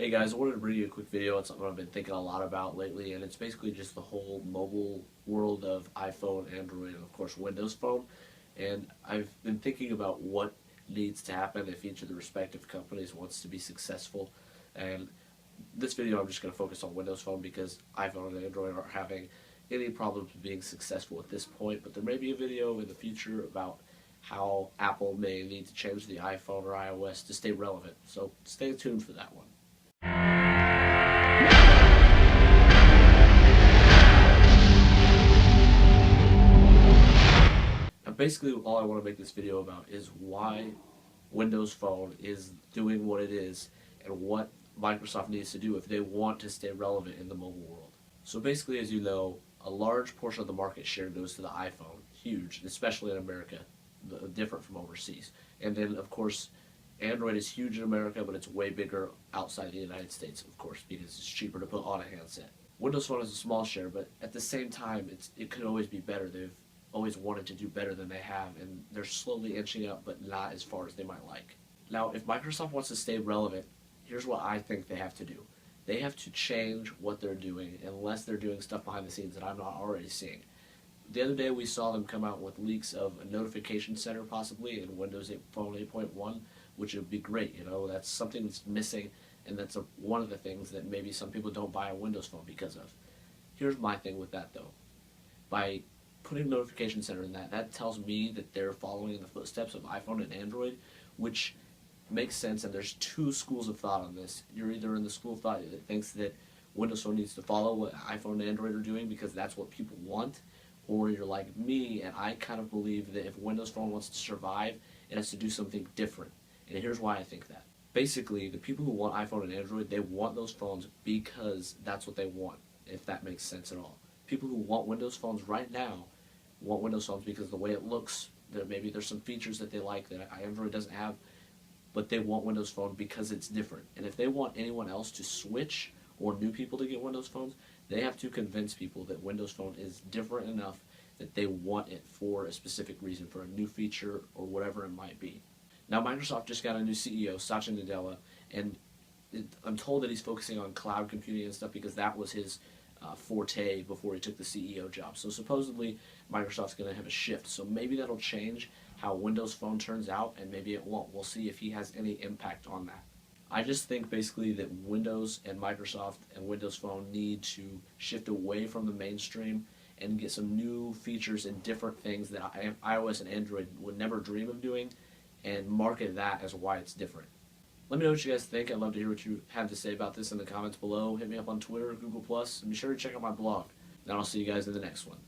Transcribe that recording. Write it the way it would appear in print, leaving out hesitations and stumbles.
Hey guys, I wanted to bring you a quick video on something I've been thinking a lot about lately, and it's basically just the whole mobile world of iPhone, Android, and of course Windows Phone. And I've been thinking about what needs to happen if each of the respective companies wants to be successful. And this video I'm just going to focus on Windows Phone because iPhone and Android aren't having any problems with being successful at this point, but there may be a video in the future about how Apple may need to change the iPhone or iOS to stay relevant. So stay tuned for that one. Now basically all I want to make this video about is why Windows Phone is doing what it is and what Microsoft needs to do if they want to stay relevant in the mobile world. So basically, as you know, a large portion of the market share goes to the iPhone, huge, especially in America, different from overseas. And then of course Android is huge in America, but it's way bigger outside the United States, of course, because it's cheaper to put on a handset. Windows Phone has a small share, but at the same time, it could always be better. They've always wanted to do better than they have, and they're slowly inching up, but not as far as they might like. Now, if Microsoft wants to stay relevant, here's what I think they have to do. They have to change what they're doing, unless they're doing stuff behind the scenes that I'm not already seeing. The other day we saw them come out with leaks of a notification center possibly in Windows 8 Phone 8.1, which would be great. You know, that's something that's missing, and that's one of the things that maybe some people don't buy a Windows Phone because of. Here's my thing with that though. By putting notification center in that tells me that they're following in the footsteps of iPhone and Android, which makes sense, and there's two schools of thought on this. You're either in the school of thought that thinks that Windows Phone needs to follow what iPhone and Android are doing because that's what people want, or you're like me, and I kind of believe that if Windows Phone wants to survive, it has to do something different. And here's why I think that. Basically, the people who want iPhone and Android, they want those phones because that's what they want, if that makes sense at all. People who want Windows phones right now want Windows phones because of the way it looks, maybe there's some features that they like that Android doesn't have, but they want Windows Phone because it's different. And if they want anyone else to switch or new people to get Windows phones, they have to convince people that Windows Phone is different enough that they want it for a specific reason, for a new feature or whatever it might be. Now Microsoft just got a new CEO, Satya Nadella, and I'm told that he's focusing on cloud computing and stuff because that was his forte before he took the CEO job. So supposedly Microsoft's going to have a shift. So maybe that'll change how Windows Phone turns out, and maybe it won't. We'll see if he has any impact on that. I just think basically that Windows and Microsoft and Windows Phone need to shift away from the mainstream and get some new features and different things that iOS and Android would never dream of doing, and market that as why it's different. Let me know what you guys think. I'd love to hear what you have to say about this in the comments below. Hit me up on Twitter, Google+, and be sure to check out my blog. And I'll see you guys in the next one.